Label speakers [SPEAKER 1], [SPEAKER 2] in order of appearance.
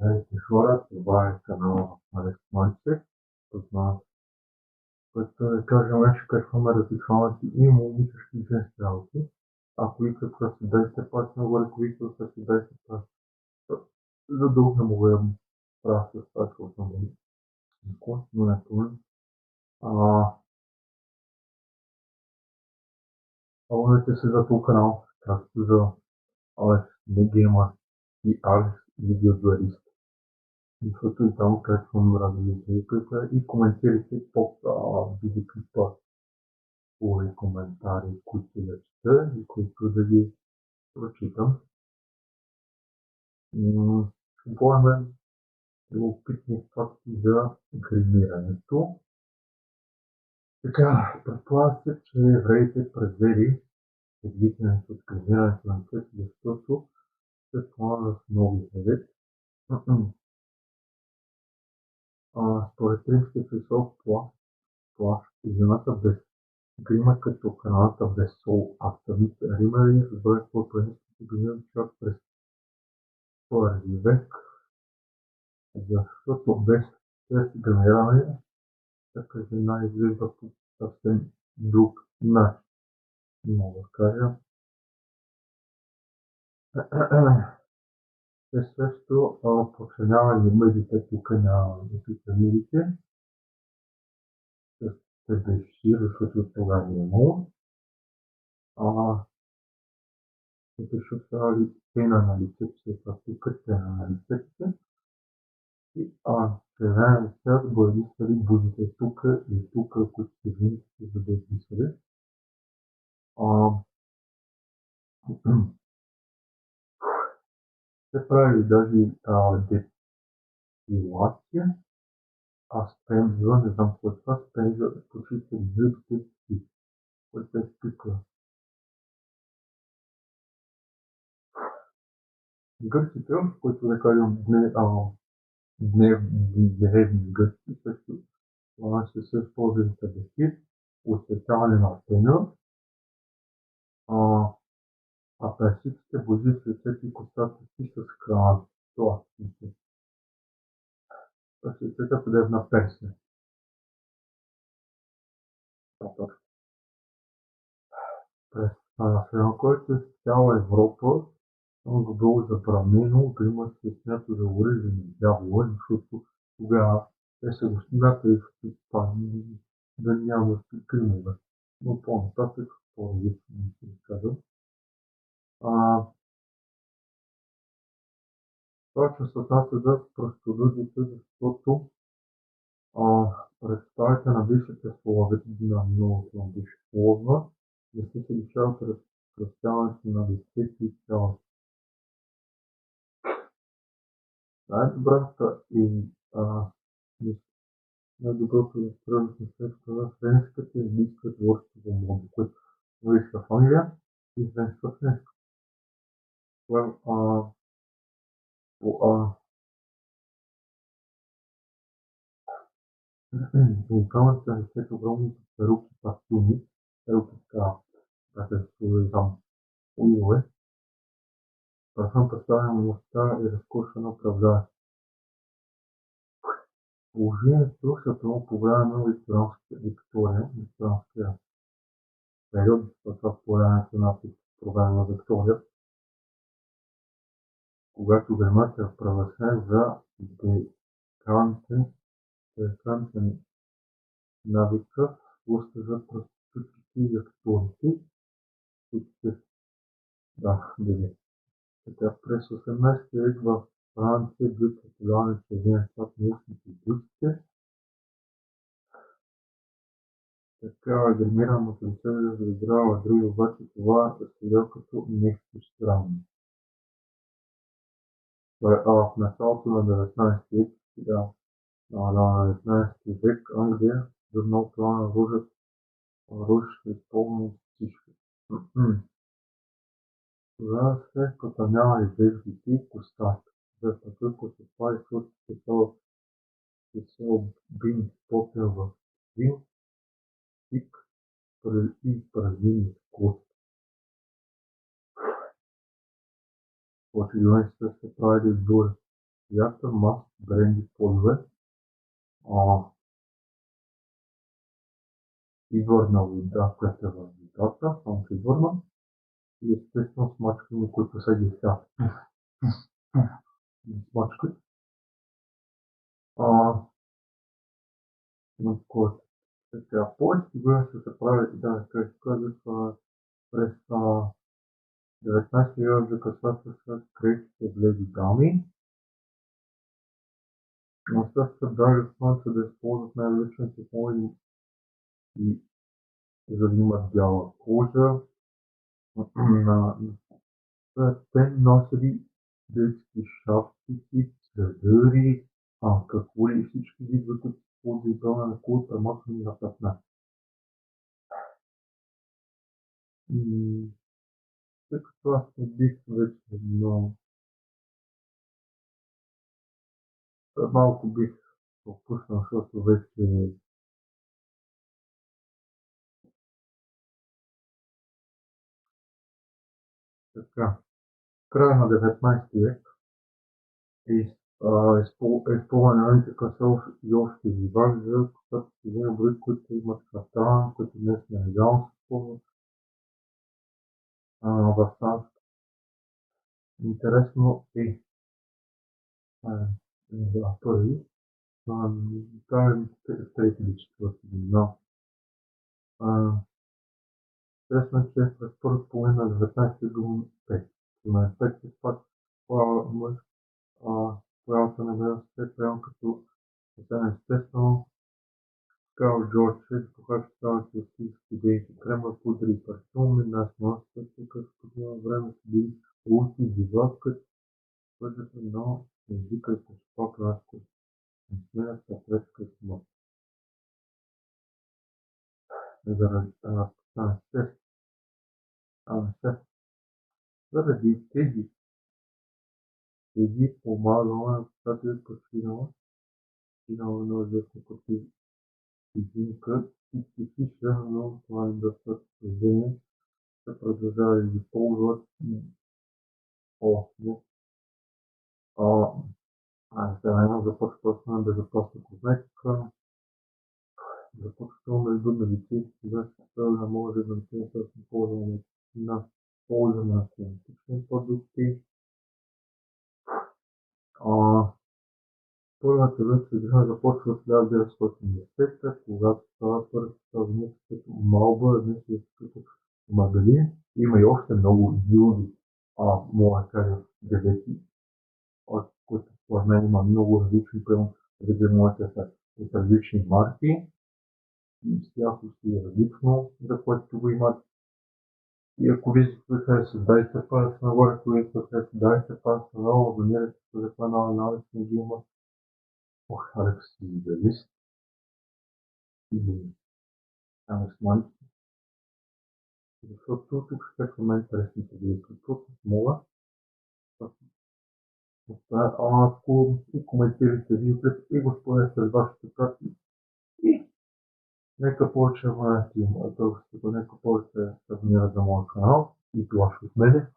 [SPEAKER 1] Здравейте хора, това е канала Алекс Мойчев. Познавам, който да кажем, вече качваме различаването и момичешки и женски работи. Ако искате да си дайте пак нагоре, ако искате да си дайте пак, за да не мога да правя с това, че съм никога, но не помня. Абонирайте се за този канал, както за Алекс Геймър и Алекс Видеодуалист. Защото и там качвам различни видеоклипа и коментирайте под видеоклипа хубави коментари, които да чета и които да ги прочитам. Ще говорим любопитни факти за гримирането. Така, предполага се, че евреите превели предвиденето от гримирането на къси, защото се спомага в Нови Завет. Според римския философ Плаш, жената без грима като храната без сол, а самите римляни разбраха какво принципите гримират чак през първи век, защото без гримиране всяка жена изглежда по съвсем друг начин. Мога да кажа. Те също подценявали мъжите тук на епитамидите с себеши, защото тогава не е имало. Те шофирали пена на лицето, след това тук пена на лицето. И червения цвят го едисали бузите тук и тук, които се вините, за да едисали. Те правили даже депилация, спензва, не знам какво е това, спензва почистили зъбите си, което е спиква. Гърците, които да кажем древни гърци, също ще се използвали табети, осветяване на пена, персидските бози с лицето и костата си с храна. Това смисъл. Света подобна Персия. През който е цяла Европа, го било забранено да има свещението за оръжие на дявола, защото тогава те са го смятали в Испания да няма кримове. Но по-нататък, по-различно се казва. Това, че се отнася за простолюдите, защото представите на бившите слови, на миналото на бивши словна, не се лишават разпространяването на лицето и цялото. Най-добрата и най-доброто настроение средство на френската и английска творчество мода, което вижда в Англия и френска френска. Уникалната е след огромните перуки пастуни, перуки така, да се там уилове, съм представена мощта и разкоша на управляващ. Положението се промени по време на викторианския период, това появяването на проблема на Виктория, когато гримът е правосен за декантен навика в уста за проститутките и актуалите, които се били. Така през 18 век в Франция бил популярен червен цвят на устните и бюстите. Така гримираното лице разиграва други, обаче това е следва като нещо странно. В началото на 19 век, на 19 век Англия журнал това на руж е изпълнен всичко. Тогава се потъмнявали веждите и костата. За така косопа и сочи се обин попел в вин, тик и празнини с кост. Очевидно се правили сбори. цвята, маски, бренди, подове. Изворна вода, която е в водата, само че изворна. И естествено смачкани, които са ги сега. Смачкат. На който така, повечето години са се правили, да, как казах, през 19 век касата с крехките бледи дами. Но сега са даже слънце да използват най-различни технологии и за да имат бяла кожа. Те носили детски шапки, чадъри, какво ли всички видове, които се ползват и пълна на култа, премахвани на петна. Тъй като аз не бих вече, но малко бих пропуснал, защото вече така. В края на 19 век изпълнените касалски живак за когато се вземе брои, които имат катран, които днес нелегално се използват в САЩ. Интересно е, първи, това е трети или четвърти, но интересно е, че през първата половина на 19 век до 5 е пак появата на велосипед, прямо като съвсем естествено. Карл Джордж когато стават и студенти, крема, пудри и парфюми, нас носят, като по време са били улти, животкът, пътят, но езикът е по-кратко. Не смеят са предска смърт. Заради тези помагала, когато е починала на известни против физика и психична, но това е доста съжаление, се продължава да ги ползват не. Сега започва на безопасна козметика, започва между медицински защита, да може да се ползване на ползване на косметични продукти. Първата година започва в 1910, когато става първата съвместна като Малба, днес е като магазин. Има и още много други, мога да кажа, девети, от които според мен има много различни, видимоите са от различни марки и всяко си е различно, за което го имат. И ако ви се хареса, дайте пас нагоре, ако ви се хареса, дайте пас надолу, абонирайте се за канала, навече не ги има. Алекс Лист или Ангсман, защото тук ще са най-интересните видео, тук мога. Ако и коментирате видеото и го споделяте с вашите практики и нека повече абонати има, нека повече се абонират за моят канал и това ще от мене.